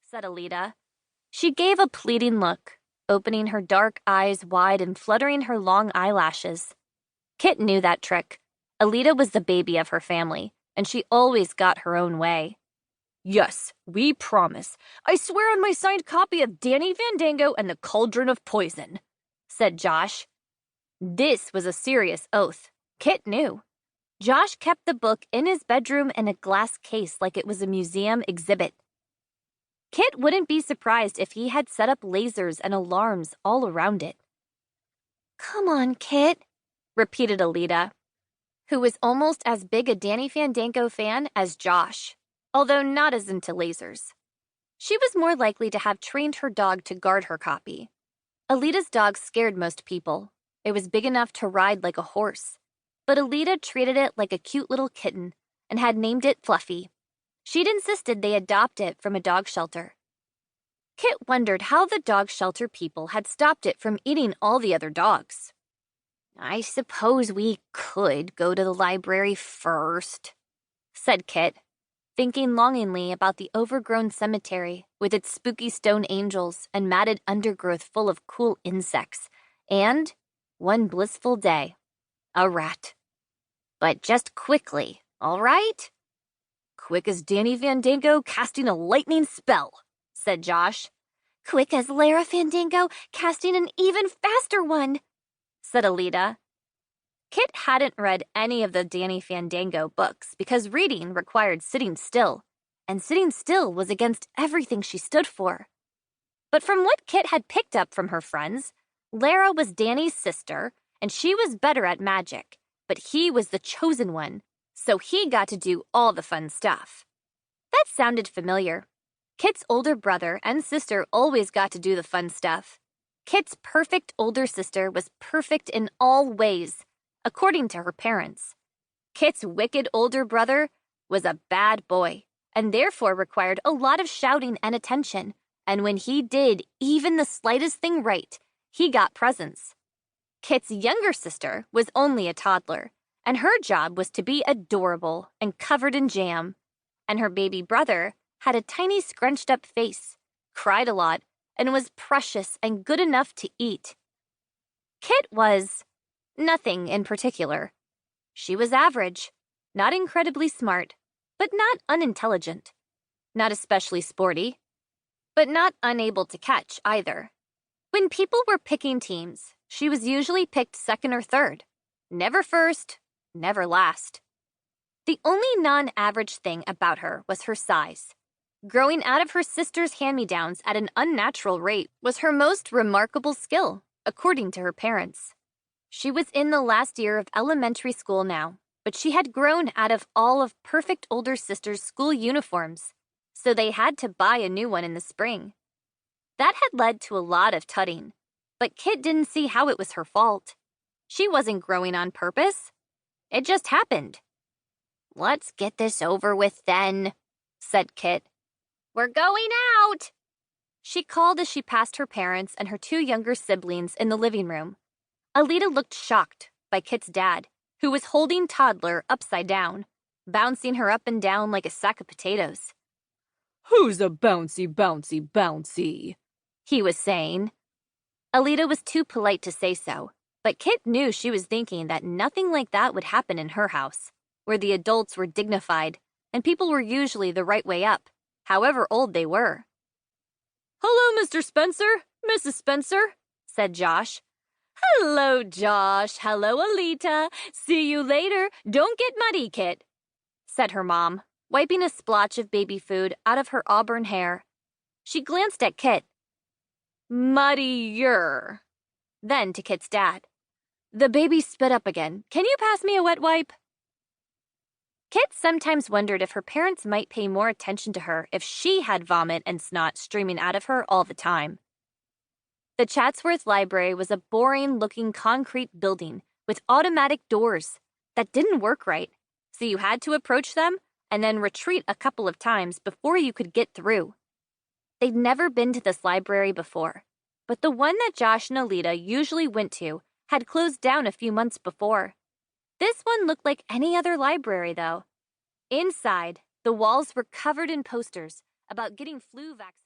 said Alita. She gave a pleading look, opening her dark eyes wide and fluttering her long eyelashes. Kit knew that trick. Alita was the baby of her family, and she always got her own way. Yes, we promise. I swear on my signed copy of Danny Fandango and the Cauldron of Poison, said Josh. This was a serious oath. Kit knew. Josh kept the book in his bedroom in a glass case like it was a museum exhibit. Kit wouldn't be surprised if he had set up lasers and alarms all around it. Come on, Kit, repeated Alita, who was almost as big a Danny Fandango fan as Josh, although not as into lasers. She was more likely to have trained her dog to guard her copy. Alita's dog scared most people. It was big enough to ride like a horse, but Alita treated it like a cute little kitten and had named it Fluffy. She'd insisted they adopt it from a dog shelter. Kit wondered how the dog shelter people had stopped it from eating all the other dogs. I suppose we could go to the library first, said Kit, thinking longingly about the overgrown cemetery with its spooky stone angels and matted undergrowth full of cool insects, and, one blissful day, a rat. But just quickly, all right? Quick as Danny Fandango casting a lightning spell, said Josh. Quick as Lara Fandango casting an even faster one, said Alita. Kit hadn't read any of the Danny Fandango books because reading required sitting still, and sitting still was against everything she stood for. But from what Kit had picked up from her friends, Lara was Danny's sister, and she was better at magic, but he was the chosen one, so he got to do all the fun stuff. That sounded familiar. Kit's older brother and sister always got to do the fun stuff. Kit's perfect older sister was perfect in all ways, according to her parents. Kit's wicked older brother was a bad boy, and therefore required a lot of shouting and attention, and when he did even the slightest thing right, he got presents. Kit's younger sister was only a toddler, and her job was to be adorable and covered in jam, and her baby brother had a tiny scrunched-up face, cried a lot, and was precious and good enough to eat. Kit was nothing in particular. She was average, not incredibly smart, but not unintelligent, not especially sporty, but not unable to catch either. When people were picking teams, she was usually picked second or third, never first, never last. The only non-average thing about her was her size. Growing out of her sister's hand-me-downs at an unnatural rate was her most remarkable skill, according to her parents. She was in the last year of elementary school now, but she had grown out of all of perfect older sister's school uniforms, so they had to buy a new one in the spring. That had led to a lot of tutting, but Kit didn't see how it was her fault. She wasn't growing on purpose. It just happened. Let's get this over with then, said Kit. We're going out, she called as she passed her parents and her two younger siblings in the living room. Alita looked shocked by Kit's dad, who was holding toddler upside down, bouncing her up and down like a sack of potatoes. Who's a bouncy, bouncy, bouncy? He was saying. Alita was too polite to say so, but Kit knew she was thinking that nothing like that would happen in her house, where the adults were dignified and people were usually the right way up, however old they were. Hello, Mr. Spencer, Mrs. Spencer, said Josh. Hello, Josh. Hello, Alita. See you later. Don't get muddy, Kit, said her mom, wiping a splotch of baby food out of her auburn hair. She glanced at Kit. Muddier. Then to Kit's dad. The baby spit up again. Can you pass me a wet wipe? Kit sometimes wondered if her parents might pay more attention to her if she had vomit and snot streaming out of her all the time. The Chatsworth Library was a boring-looking concrete building with automatic doors that didn't work right, so you had to approach them and then retreat a couple of times before you could get through. They'd never been to this library before, but the one that Josh and Alita usually went to had closed down a few months before. This one looked like any other library, though. Inside, the walls were covered in posters about getting flu vaccinations.